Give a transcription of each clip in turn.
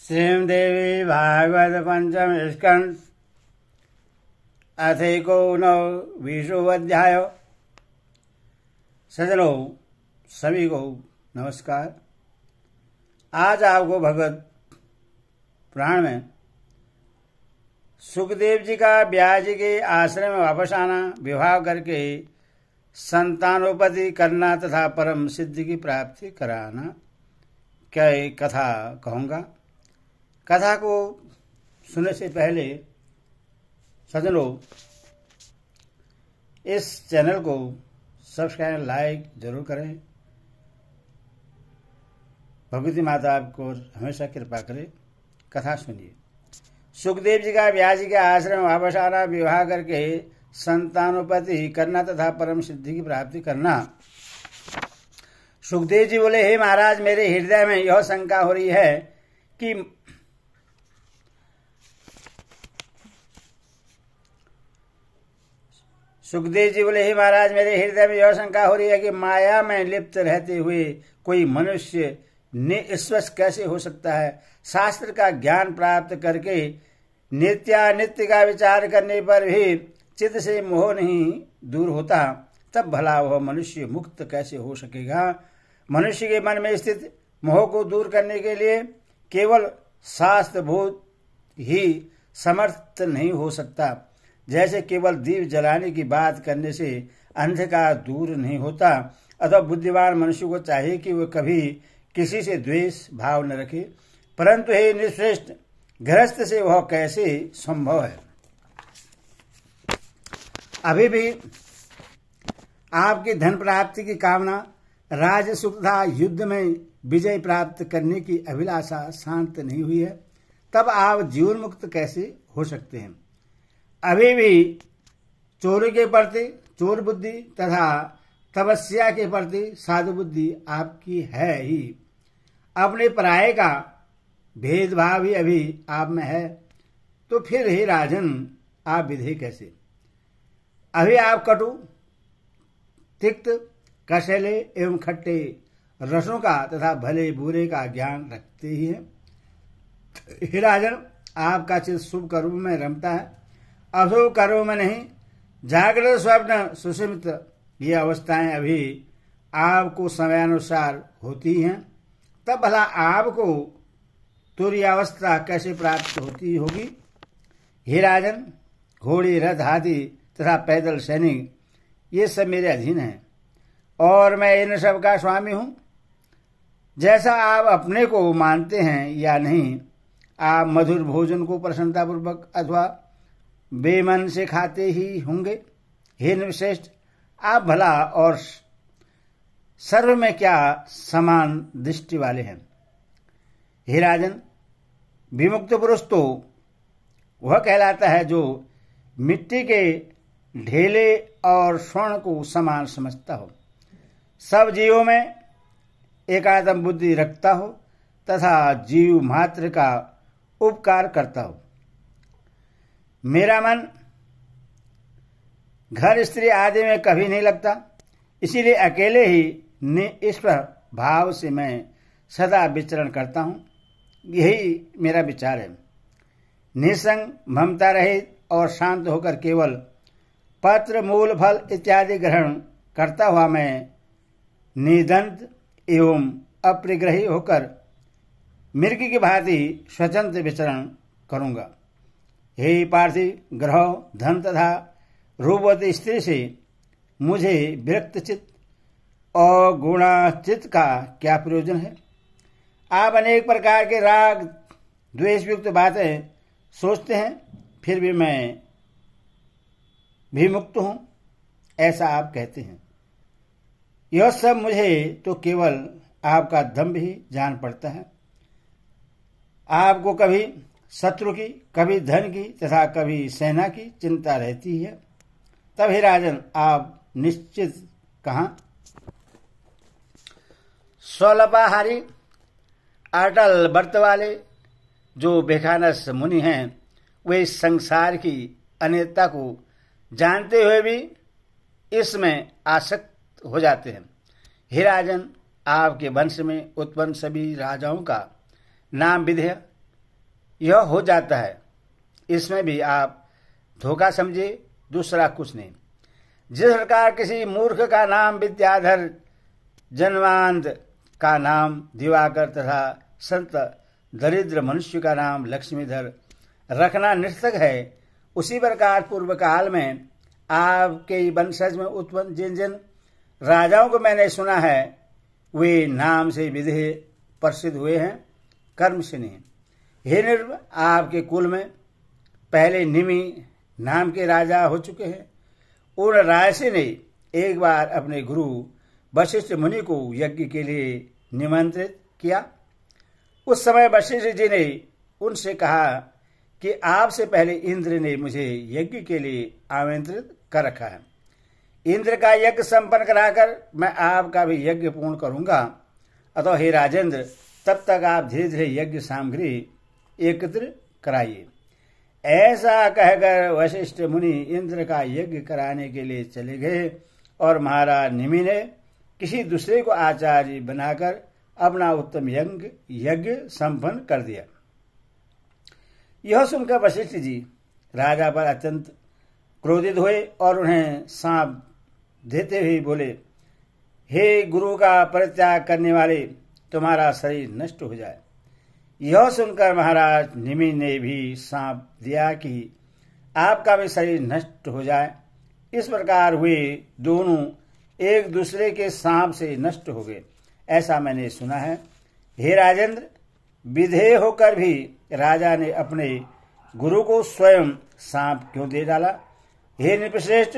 श्रीमद्देवी भागवत पंचम स्कंद अथैकोनविंशोऽध्याय। सज्जनों, सभी को नमस्कार। आज आपको भगवत पुराण में सुखदेव जी का व्यास जी के आश्रम में वापस आना, विवाह करके संतानोपति करना तथा परम सिद्धि की प्राप्ति कराना क्या कथा कहूँगा। कथा को सुनने से पहले सज्जनों, इस चैनल को सब्सक्राइब लाइक जरूर करें। भगवती माता आपको हमेशा कृपा करे। कथा सुनिए। सुखदेव जी का व्यास जी के आश्रम में वापस आना, विवाह करके संतानोपति करना तथा परम सिद्धि की प्राप्ति करना। सुखदेव जी बोले, हे महाराज, मेरे हृदय में यह शंका हो रही है कि माया में लिप्त रहते हुए कोई मनुष्य निःश्वस कैसे हो सकता है। शास्त्र का ज्ञान प्राप्त करके नित्यानित्य का विचार करने पर भी चित्त से मोह नहीं दूर होता, तब भला वह मनुष्य मुक्त कैसे हो सकेगा। मनुष्य के मन में स्थित मोह को दूर करने के लिए केवल शास्त्र बोध ही समर्थ नहीं हो सकता। जैसे केवल दीप जलाने की बात करने से अंधकार दूर नहीं होता, अतः बुद्धिमान मनुष्य को चाहिए कि वह कभी किसी से द्वेष भाव न रखे। परंतु हे निश्रेष्ठ, गृहस्थ से वह कैसे संभव है। अभी भी आपकी धन प्राप्ति की कामना, राज सुख तथा युद्ध में विजय प्राप्त करने की अभिलाषा शांत नहीं हुई है, तब आप जीवन मुक्त कैसे हो सकते हैं। अभी भी चोरी के प्रति चोर बुद्धि तथा तपस्या के प्रति साधु बुद्धि आपकी है ही। अपने पराये का भेदभाव ही अभी आप में है, तो फिर हे राजन, आप विधेय कैसे। अभी आप कटु, तिक्त, कषैले एवं खट्टे रसों का तथा भले बुरे का ज्ञान रखते ही हैं। हे राजन, आपका चित्त शुभ कर्म में रमता है, अशुभ कर्म में नहीं। जागृत स्वप्न सुषुप्त ये अवस्थाएं अभी आपको समयानुसार होती हैं, तब भला आपको तुर्यावस्था कैसे प्राप्त होती होगी। हे राजन, घोड़े, रथ, हाथी तथा पैदल सैनिक ये सब मेरे अधीन हैं और मैं इन सब का स्वामी हूं। जैसा आप अपने को मानते हैं या नहीं, आप मधुर भोजन को प्रसन्नतापूर्वक अथवा बेमन से खाते ही होंगे। हे निर्श्रेष्ठ, आप भला और सर्व में क्या समान दृष्टि वाले हैं। हे राजन, विमुक्त पुरुष तो वह कहलाता है जो मिट्टी के ढेले और स्वर्ण को समान समझता हो, सब जीवों में एकात्म बुद्धि रखता हो तथा जीव मात्र का उपकार करता हो। मेरा मन घर, स्त्री आदि में कभी नहीं लगता, इसीलिए अकेले ही निष्प्रह भाव से मैं सदा विचरण करता हूं। यही मेरा विचार है। निसंग, ममता रहित और शांत होकर केवल पत्र, मूल, फल इत्यादि ग्रहण करता हुआ मैं निदंत एवं अप्रिग्रही होकर मृग की भांति स्वतंत्र विचरण करूंगा। हे पार्थिव, ग्रह, धन तथा रूपवती स्त्री से मुझे विरक्त चित्त और गुणाचित्त का क्या प्रयोजन है। आप अनेक प्रकार के राग द्वेष युक्त बातें सोचते हैं, फिर भी मैं भी मुक्त हूं, ऐसा आप कहते हैं। यह सब मुझे तो केवल आपका दंभ ही जान पड़ता है। आपको कभी शत्रु की, कभी धन की तथा कभी सेना की चिंता रहती है। तब हे राजन, आप निश्चित कहाँ। स्वल्पाहारी, अटल व्रत वाले जो बेखानस मुनि हैं, वे इस संसार की अनित्यता को जानते हुए भी इसमें आसक्त हो जाते हैं। हे राजन, आपके वंश में उत्पन्न सभी राजाओं का नाम विधेय यह हो जाता है। इसमें भी आप धोखा समझे, दूसरा कुछ नहीं। जिस प्रकार किसी मूर्ख का नाम विद्याधर, जन्मांध का नाम दिवाकर तथा संत दरिद्र मनुष्य का नाम लक्ष्मीधर रखना निरर्थक है, उसी प्रकार पूर्व काल में आपके वंशज में उत्पन्न जिन जिन राजाओं को मैंने सुना है, वे नाम से विधेय प्रसिद्ध हुए हैं, कर्म से नहीं। हे निर्भ, आपके कुल में पहले निमि नाम के राजा हो चुके हैं। उन राजसी ने एक बार अपने गुरु वशिष्ठ मुनि को यज्ञ के लिए निमंत्रित किया। उस समय वशिष्ठ जी ने उनसे कहा कि आपसे पहले इंद्र ने मुझे यज्ञ के लिए आमंत्रित कर रखा है। इंद्र का यज्ञ संपन्न कराकर मैं आपका भी यज्ञ पूर्ण करूंगा। अतः हे राजेंद्र, तब तक आप धीरे धीरे यज्ञ सामग्री एकत्र कराइए। ऐसा कहकर वशिष्ठ मुनि इंद्र का यज्ञ कराने के लिए चले गए और महाराज निमि ने किसी दूसरे को आचार्य बनाकर अपना उत्तम यज्ञ संपन्न कर दिया। यह सुनकर वशिष्ठ जी राजा पर अत्यंत क्रोधित हुए और उन्हें सांप देते हुए बोले, हे गुरु का परित्याग करने वाले, तुम्हारा शरीर नष्ट हो जाए। यह सुनकर महाराज निमि ने भी सांप दिया कि आपका भी शरीर नष्ट हो जाए। इस प्रकार वे दोनों एक दूसरे के सांप से नष्ट हो गए, ऐसा मैंने सुना है। हे राजेंद्र, विधेय होकर भी राजा ने अपने गुरु को स्वयं सांप क्यों दे डाला? हे नृपश्रेष्ठ,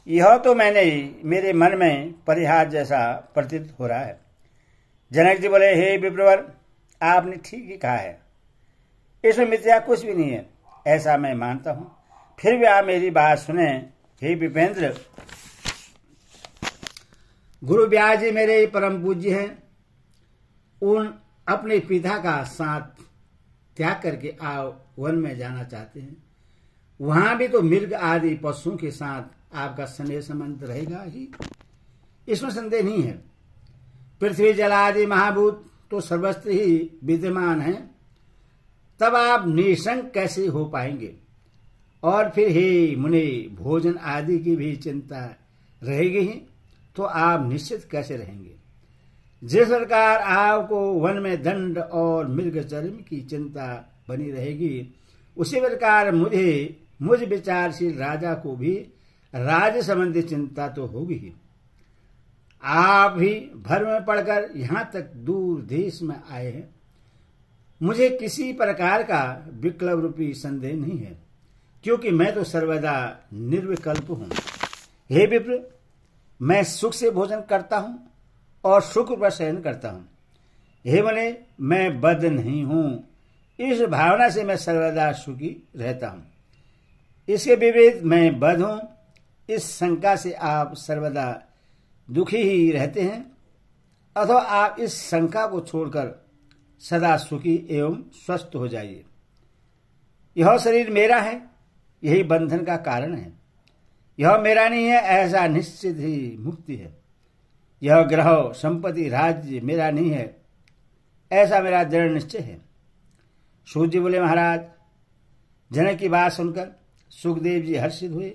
यह तो मेरे मन में परिहास जैसा प्रतीत हो रहा है। जनक जी बोले, हे विप्रवर, आपने ठीक ही कहा है, इसमें मिथ्या कुछ भी नहीं है, ऐसा मैं मानता हूं। फिर भी आप मेरी बात सुने। हे विपेंद्र, गुरु व्यास जी मेरे परम पूज्य हैं। उन अपने पिता का साथ त्याग करके वन में जाना चाहते हैं। वहां भी तो मृग आदि पशुओं के साथ आपका स्नेह संबंध रहेगा ही, इसमें संदेह नहीं है। पृथ्वी जल आदि महाभूत तो सर्वत्र ही विद्यमान है, तब आप निशंक कैसे हो पाएंगे? और फिर हे मुनि, भोजन आदि की भी चिंता रहेगी ही, तो आप निश्चित कैसे रहेंगे? जिस प्रकार आपको वन में दंड और मृगचर्म की चिंता बनी रहेगी, उसी प्रकार मुझ विचारशील राजा को भी राज्य संबंधी चिंता तो होगी ही। आप भी भर में पड़कर यहां तक दूर देश में आए हैं। मुझे किसी प्रकार का विकल्प रूपी संदेह नहीं है, क्योंकि मैं तो सर्वदा निर्विकल्प हूं। हे विप्र, मैं सुख से भोजन करता हूं और सुख पर शयन करता हूं। हे मुने, मैं बद्ध नहीं हूं, इस भावना से मैं सर्वदा सुखी रहता हूं। इसके विपरीत मैं बद्ध हूं, इस शंका से आप सर्वदा दुखी ही रहते हैं। अथवा आप इस शंका को छोड़कर सदा सुखी एवं स्वस्थ हो जाइए। यह शरीर मेरा है, यही बंधन का कारण है। यह मेरा नहीं है, ऐसा निश्चित ही मुक्ति है। यह ग्रह संपत्ति राज्य मेरा नहीं है, ऐसा मेरा दृढ़ निश्चय है। सूत जी बोले, महाराज, जनक की बात सुनकर सुखदेव जी हर्षित हुए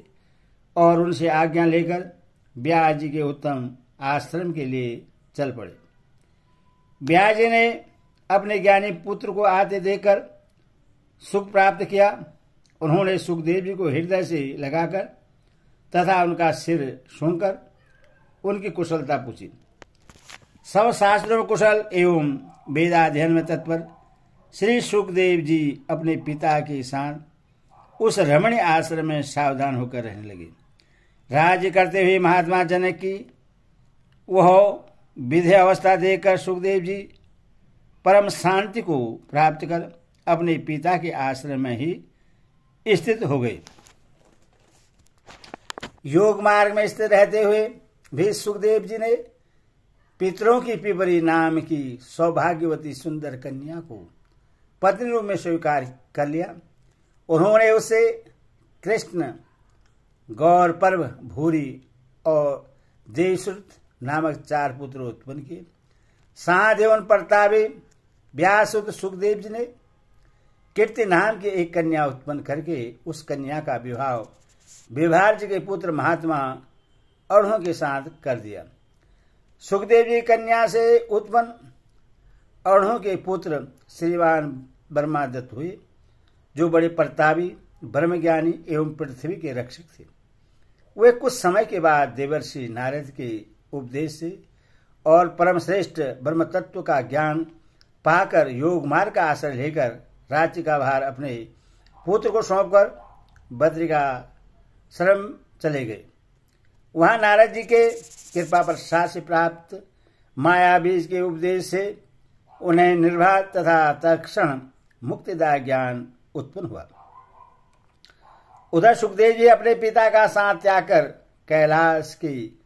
और उनसे आज्ञा लेकर व्यास जी के उत्तम आश्रम के लिए चल पड़े। व्यास जी ने अपने ज्ञानी पुत्र को आते देखकर सुख प्राप्त किया। उन्होंने सुखदेव जी को हृदय से लगाकर तथा उनका सिर सूंघकर उनकी कुशलता पूछी। सब शास्त्रों में कुशल एवं वेदाध्ययन में तत्पर श्री सुखदेव जी अपने पिता के साथ उस रमणीय आश्रम में सावधान होकर रहने लगे। राज्य करते हुए महात्मा जनक की वह विधेय अवस्था देखकर सुखदेव जी परम शांति को प्राप्त कर अपने पिता के आश्रम में ही स्थित हो गए। योग मार्ग में स्थित रहते हुए भी सुखदेव जी ने पितरों की पिपरी नाम की सौभाग्यवती सुंदर कन्या को पत्नी रूप में स्वीकार कर लिया। उन्होंने उसे कृष्ण, गौर पर्व, भूरी और देवश्रुत नामक 4 पुत्र उत्पन्न किए। साध एवं प्रतापी व्यासुत सुखदेव जी ने कीर्ति नाम की एक कन्या उत्पन्न करके उस कन्या का विवाह विभार्य के पुत्र महात्मा अणु के साथ कर दिया। सुखदेव जी कन्या से उत्पन्न अणु के पुत्र श्रीमान ब्रह्मादत्त हुए, जो बड़े प्रतापी ब्रह्मज्ञानी एवं पृथ्वी के रक्षक थे। वे कुछ समय के बाद देवर्षि नारद के उपदेश से और परमश्रेष्ठ ब्रह्म तत्व का ज्ञान पाकर योग मार्ग का आश्रय लेकर राज्य का भार अपने पुत्र को सौंपकर बद्रिकाश्रम चले गए। वहां नारद जी के कृपा प्रसाद से प्राप्त माया बीज के उपदेश से उन्हें निर्भय तथा तत्क्षण मुक्तिदायक ज्ञान उत्पन्न हुआ। उधर सुखदेव जी अपने पिता का साथ त्याग कर कैलाश की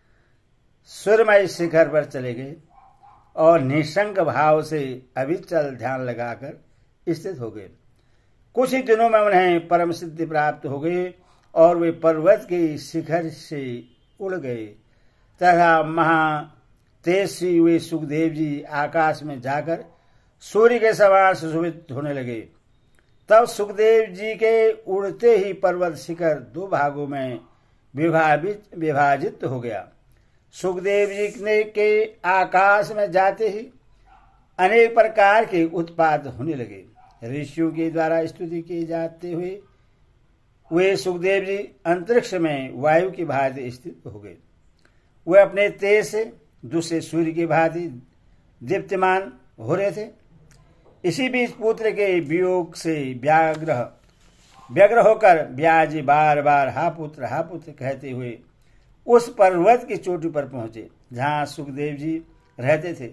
सुरमय शिखर पर चले गए और निशंक भाव से अविचल ध्यान लगाकर स्थित हो गए। कुछ ही दिनों में उन्हें परम सिद्धि प्राप्त हो गई और वे पर्वत के शिखर से उड़ गए तथा महातेजस्वी हुए सुखदेव जी आकाश में जाकर सूर्य के समान सुशोभित होने लगे। तब सुखदेव जी के उड़ते ही पर्वत शिखर दो भागों में विभाजित हो गया। सुखदेव जी ने के आकाश में जाते ही अनेक प्रकार के उत्पाद होने लगे। ऋषियों के द्वारा स्तुति किए जाते हुए वे सुखदेव जी अंतरिक्ष में वायु की भांति स्थित हो गए। वे अपने तेज से दूसरे सूर्य की भांति दीप्तिमान हो रहे थे। इसी बीच पुत्र के वियोग से व्यग्र होकर व्यास जी बार बार हा पुत्र कहते हुए उस पर्वत की चोटी पर पहुंचे जहां सुखदेव जी रहते थे।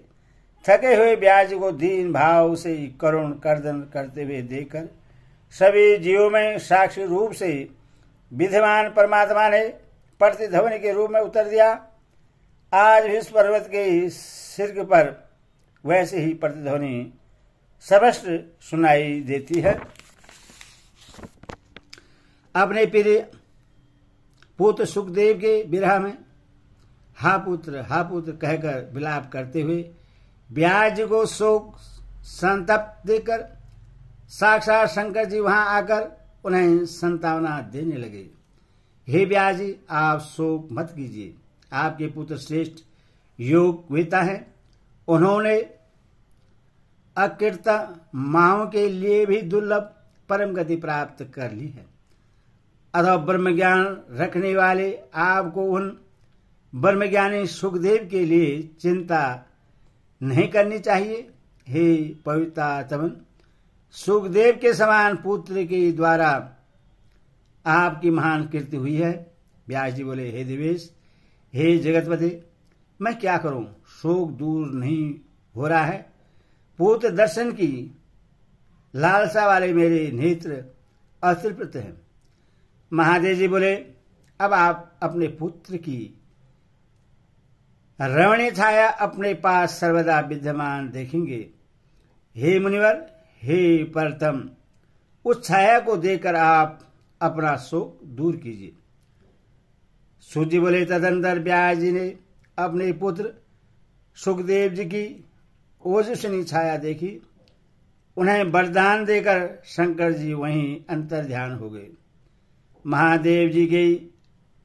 थके हुए व्यास जी को दीन भाव से करुण कर्दन करते हुए देखकर सभी जीवों में साक्षी रूप से विद्यमान परमात्मा ने प्रतिध्वनि के रूप में उत्तर दिया। आज भी इस पर्वत के सिर पर वैसे ही प्रतिध्वनि स्पष्ट सुनाई देती है। अपने प्रिय पुत्र सुखदेव के विरह में हा पुत्र कहकर विलाप करते हुए व्यास को शोक संतप्त देकर साक्षात शंकर जी वहां आकर उन्हें संतावना देने लगे। हे व्यास जी, आप शोक मत कीजिए। आपके पुत्र श्रेष्ठ योग वेता हैं। उन्होंने अकृत माओ के लिए भी दुर्लभ परम गति प्राप्त कर ली है। अथवा ब्रह्म ज्ञान रखने वाले आपको उन ब्रह्मज्ञानी सुखदेव के लिए चिंता नहीं करनी चाहिए। हे पवित्रतम, सुखदेव के समान पुत्र के द्वारा आपकी महान कीर्ति हुई है। व्यास जी बोले, हे देवेश, हे जगतपति, मैं क्या करूं? शोक दूर नहीं हो रहा है। पुत्र दर्शन की लालसा वाले मेरे नेत्र अतृप्त हैं। महादेव जी बोले, अब आप अपने पुत्र की रमणीय छाया अपने पास सर्वदा विद्यमान देखेंगे। हे मुनिवर, हे परतम, उस छाया को देखकर आप अपना शोक दूर कीजिए। सूत जी बोले, तदंतर व्यास जी ने अपने पुत्र सुखदेव जी की ओजस्विनी छाया देखी। उन्हें वरदान देकर शंकर जी वहीं अंतर ध्यान हो गए। महादेव जी के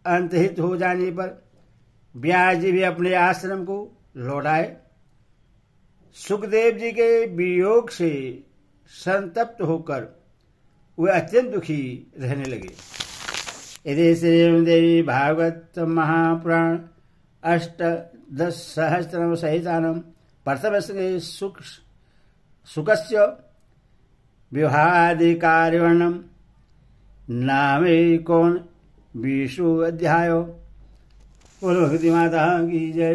अंतहित हो जाने पर व्यास जी भी अपने आश्रम को लौट आए। सुखदेव जी के वियोग से संतप्त होकर वे अत्यंत दुखी रहने लगे। यदि श्री देवी भागवत महापुराण 8-10 सहितानम प्रथम सुखस्य विवाहादिकार्यवर्णम नामेकोन 20 अध्यायो। बोलो हिंदी माता की जय।